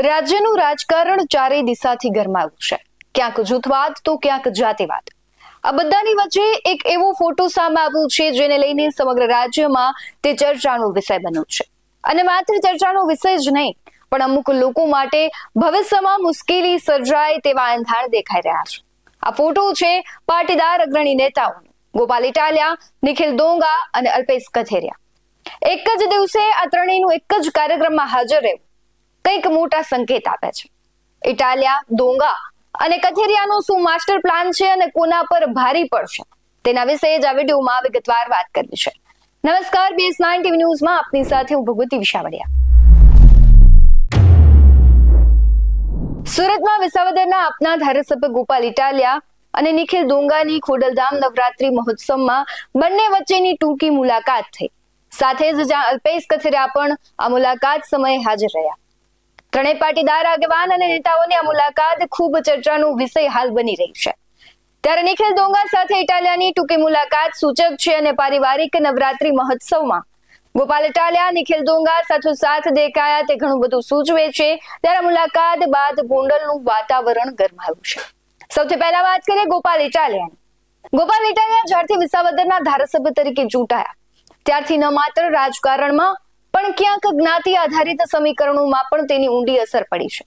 રાજ્યનું રાજકારણ ચારે દિશાથી ગરમાયું છે. ક્યાંક જૂથવાદ તો ક્યાંક જાતિવાદ. આ બધાની વચ્ચે એક એવો ફોટો સામે આવ્યો છે જેને લઈને સમગ્ર રાજ્યમાં તે ચર્ચાનો વિષય બન્યો છે. અને માત્ર ચર્ચાનો વિષય જ નહીં, પણ અમુક લોકો માટે ભવિષ્યમાં મુશ્કેલી સર્જાય તેવા એંધાણ દેખાઈ રહ્યા છે. આ ફોટો છે પાટીદાર અગ્રણી નેતાઓ ગોપાલ ઇટાલિયા, નિખિલ ડોંગા અને અલ્પેશ કથિરિયા. એક જ દિવસે આ ત્રણેયનું એક જ કાર્યક્રમમાં હાજર રહેવું કંઈક મોટા સંકેત આપે છે. ઇટાલિયા, ડોંગા અને કથિરિયાનો શું માસ્ટર પ્લાન છે અને કોના પર ભારી પડશે તેના વિશે જ આ વિડીયોમાં વિગતવાર વાત કરવી છે. નમસ્કાર, BS9 TV ન્યૂઝમાં આપની સાથે હું ભગવતી વિસાવડિયા. સુરતમાં વિસાવદરના આપના ધારાસભ્ય ગોપાલ ઇટાલિયા અને નિખિલ ડોંગાની ખોડલધામ નવરાત્રી મહોત્સવમાં બંને વચ્ચેની ટૂંકી મુલાકાત થઈ. સાથે જ જ્યાં અલ્પેશ કથિરિયા પણ આ મુલાકાત સમયે હાજર રહ્યા. ત્રણેય પાટીદાર આગેવાન અને નેતાઓની આ મુલાકાત ખૂબ ચર્ચાનો વિષય હાલ બની રહી છે. ત્યારે નિખિલ ડોંગા સાથે ઇટાલિયાની ટૂંકી મુલાકાત સૂચક છે અને પારિવારિક નવરાત્રી મહોત્સવમાં ગોપાલ ઇટાલિયા, નિખિલ ડોંગા સાથોસાથ દેખાયા તે ઘણું બધું સૂચવે છે. ત્યારે મુલાકાત બાદ ગોંડલનું વાતાવરણ ગરમાયું છે. સૌથી પહેલા વાત કરીએ ગોપાલ ઇટાલિયાની. ગોપાલ ઇટાલિયા જ્યારથી વિસાવદરના ધારાસભ્ય તરીકે ચૂંટાયા ત્યારથી ન માત્ર રાજકારણમાં પણ ક્યાંક જ્ઞાતિ આધારિત સમીકરણોમાં પણ તેની ઊંડી અસર પડી છે.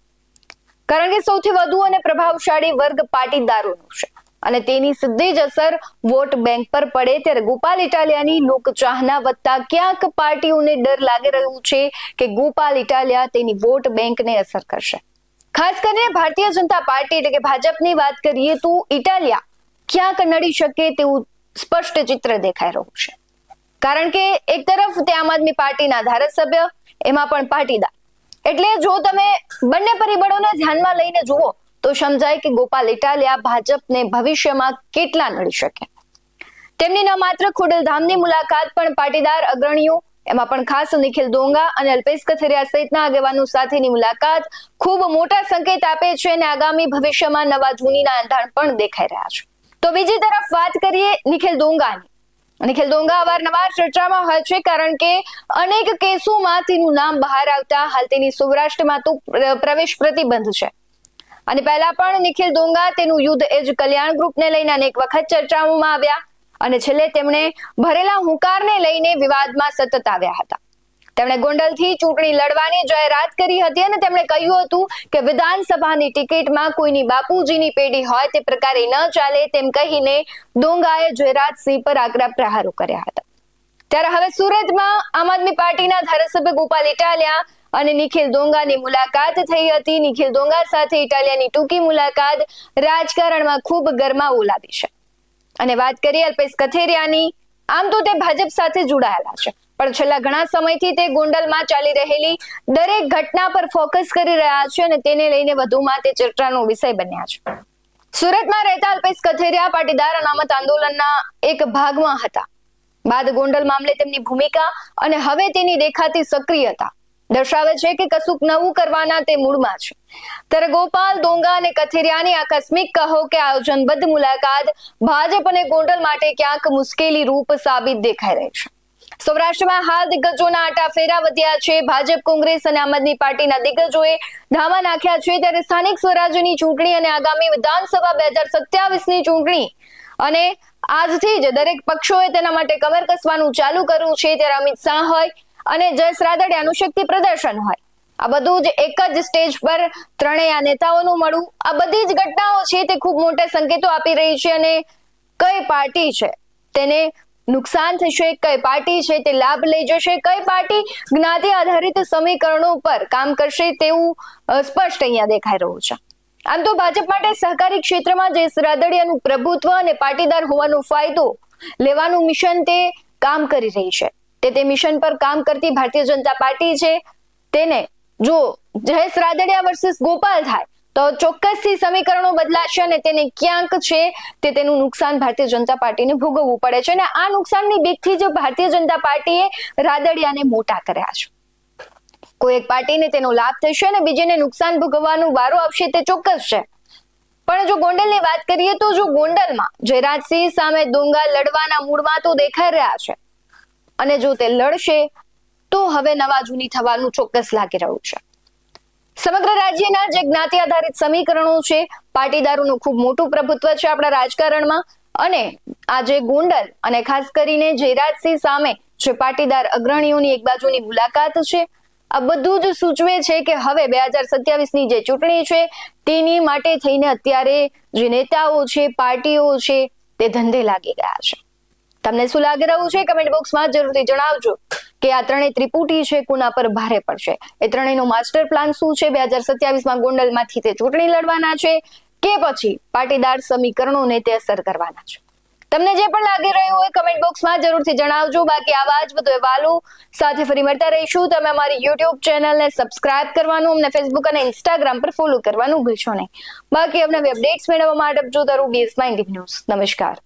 કારણ કે સૌથી વધુ અને પ્રભાવશાળી વર્ગ પાટીદારોનો છે અને તેની સીધી જ અસર વોટ બેંક પર પડે. ત્યારે ગોપાલ ઇટાલિયાની લોકચાહના વધતા ક્યાંક પાર્ટીઓને ડર લાગી રહ્યું છે કે ગોપાલ ઇટાલિયા તેની વોટ બેંકને અસર કરશે. ખાસ કરીને ભારતીય જનતા પાર્ટી એટલે કે ભાજપની વાત કરીએ તો ઇટાલિયા ક્યાંક નડી શકે તેવું સ્પષ્ટ ચિત્ર દેખાઈ રહ્યું છે. કારણ કે એક તરફ તે આમ આદમી પાર્ટીના ધારાસભ્ય, એમાં પણ પાટીદાર. એટલે જો તમે બંને પરિબળોને ધ્યાનમાં લઈને જુઓ તો સમજાય કે ગોપાલ ઇટાલિયા ભાજપને ભવિષ્યમાં કેટલા નડી શકે. તેમની ન માત્ર ખોડલધામની મુલાકાત પણ પાટીદાર અગ્રણીઓ, એમાં પણ ખાસ નિખિલ ડોંગા અને અલ્પેશ કથિરિયા સહિતના આગેવાનો સાથેની મુલાકાત ખૂબ મોટા સંકેત આપે છે અને આગામી ભવિષ્યમાં નવા જૂનીના એંધાણ પણ દેખાઈ રહ્યા છે. તો બીજી તરફ વાત કરીએ નિખિલ ડોંગાની. નિખિલ ડોંગા અવારનવાર ચર્ચામાં હોય છે કારણ કે અનેક કેસોમાં તેનું નામ બહાર આવતા હાલ તેની સૌરાષ્ટ્રમાં તો પ્રવેશ પ્રતિબંધ છે. અને પહેલા પણ નિખિલ ડોંગા તેનું યુદ્ધ એજ કલ્યાણ ગ્રુપને લઈને અનેક વખત ચર્ચાઓમાં આવ્યા અને છેલ્લે તેમણે ભરેલા હુંકારને લઈને વિવાદમાં સતત આવ્યા હતા. તેમણે ગોંડલથી ચૂંટણી લડવાની જાહેરાત કરી હતી અને તેમણે કહ્યું હતું કે વિધાનસભાની ટિકિટમાં કોઈની બાપુજીની પેઢી હોય તે પ્રકારે ન ચાલે તેમ કહીને ડોંગાએ જયરાજસિંહ પર આકરા પ્રહારો કર્યા હતા. ત્યારે હવે સુરતમાં આમ આદમી પાર્ટીના ધારાસભ્ય ગોપાલ ઇટાલિયા અને નિખિલ ડોંગાની મુલાકાત થઈ હતી. નિખિલ ડોંગા સાથે ઇટાલિયાની ટૂંકી મુલાકાત રાજકારણમાં ખૂબ ગરમાવો લાવી છે. અને વાત કરીએ અલ્પેશ કથિરિયાની, આમ તો તે ભાજપ સાથે જોડાયેલા છે પણ છેલ્લા ઘણા સમયથી તે ગોંડલમાં ચાલી રહેલી દરેક ઘટના પર ફોકસ કરી રહ્યા છે અને તેને લઈને વધુમાં તે ચર્ચાનો વિષય બન્યા છે. સુરતમાં રહેતા અલ્પેશ કથિરિયા પાટીદાર અનામત આંદોલનના એક ભાગમાં હતા. બાદ ગોંડલ મામલે તેમની ભૂમિકા અને હવે તેની દેખાતી સક્રિયતા દર્શાવે છે કે કશુંક નવું કરવાના તે મૂડમાં છે. ત્યારે ગોપાલ, ડોંગા અને કથિરિયાની આકસ્મિક કહો કે આયોજનબદ્ધ મુલાકાત ભાજપ અને ગોંડલ માટે ક્યાંક મુશ્કેલી રૂપ સાબિત દેખાઈ રહી છે. સૌરાષ્ટ્રમાં હાલ દિગ્ગજોના આટાફેરા વધ્યા છે. ભાજપ, કોંગ્રેસ અને આમ આદમી પાર્ટીના દિગ્ગજોએ ધામા નાખ્યા છે. ત્યારે સ્થાનિક સ્વરાજ્યની ચૂંટણી અને આગામી વિધાનસભા 2027ની ચૂંટણી અને આજથી જ દરેક પક્ષોએ તેના માટે કમર કસવાનું ચાલુ કર્યું છે. ત્યારે અમિત શાહ હોય અને જયેશ રાદડિયાનું શક્તિ પ્રદર્શન હોય, આ બધું જ એક જ સ્ટેજ પર ત્રણેય નેતાઓનું મળવું, આ બધી જ ઘટનાઓ છે તે ખૂબ મોટા સંકેતો આપી રહી છે. અને કઈ પાર્ટી છે તેને નુકસાન થશે, કઈ પાર્ટી છે તે લાભ લઈ જશે, કઈ પાર્ટી જ્ઞાતિ આધારિત સમીકરણો પર કામ કરશે તેવું સ્પષ્ટ અહીંયા દેખાઈ રહ્યું છે. આમ તો ભાજપ માટે સહકારી ક્ષેત્રમાં જયેશ રાદડિયાનું પ્રભુત્વ અને પાટીદાર હોવાનો ફાયદો લેવાનું મિશન તે કામ કરી રહી છે. તે મિશન પર કામ કરતી ભારતીય જનતા પાર્ટી છે. તેને જો જયેશ રાદડિયા વર્સિસ ગોપાલ થાય તો ચોક્કસથી સમીકરણો બદલાશે અને તેને ક્યાંક છે તે તેનું નુકસાન ભારતીય જનતા પાર્ટીને ભોગવવું પડે છે. અને આ નુકસાનની બીકથી જ ભારતીય જનતા પાર્ટીએ રાદડિયાને મોટા કર્યા છે. કોઈ એક પાર્ટીને તેનો લાભ થશે અને બીજીને નુકસાન ભોગવવાનો વારો આવશે તે ચોક્કસ છે. પણ જો ગોંડલની વાત કરીએ તો જો ગોંડલમાં જયરાજસિંહ સામે ડોંગા લડવાના મૂડમાં તો દેખાઈ રહ્યા છે અને જો તે લડશે તો હવે નવા જૂની થવાનું ચોક્કસ લાગી રહ્યું છે. સમગ્ર રાજ્યના જે જ્ઞાતિ આધારિત સમીકરણો છે, પાટીદારોનું ખૂબ મોટું પ્રભુત્વ છે આપણા રાજકારણમાં, અને આજે ગોંડલ અને ખાસ કરીને જયરાજસિંહ સામે જે પાટીદાર અગ્રણીઓની એક બાજુની મુલાકાત છે, આ બધું જ સૂચવે છે કે હવે 2027ની જે ચૂંટણી છે તેની માટે થઈને અત્યારે જે નેતાઓ છે, પાર્ટીઓ છે, તે ધંધે લાગી ગયા છે. તમને શું લાગી રહ્યું છે કમેન્ટ બોક્સમાં જરૂરથી જણાવજો કે આ ત્રણેય ત્રિપુટી છે કોના પર ભારે પડશે. એ ત્રણેયનો માસ્ટર પ્લાન શું છે? 2027માં ગોંડલમાંથી તે ચૂંટણી લડવાના છે કે પછી પાટીદાર સમીકરણોને તે અસર કરવાના છે? તમને જે પણ લાગી રહ્યું હોય કમેન્ટ બોક્સમાં જરૂરથી જણાવજો. બાકી આવા જ વધુ અહેવાલો સાથે ફરી મળતા રહીશું. તમે અમારી યુટ્યુબ ચેનલને સબસ્ક્રાઇબ કરવાનું, અમને ફેસબુક અને ઇન્સ્ટાગ્રામ પર ફોલો કરવાનું ભૂલશો નહીં. બાકી અવનવી અપડેટ્સ મેળવવા માટે જોતા રહો BS19 ન્યૂઝ. નમસ્કાર.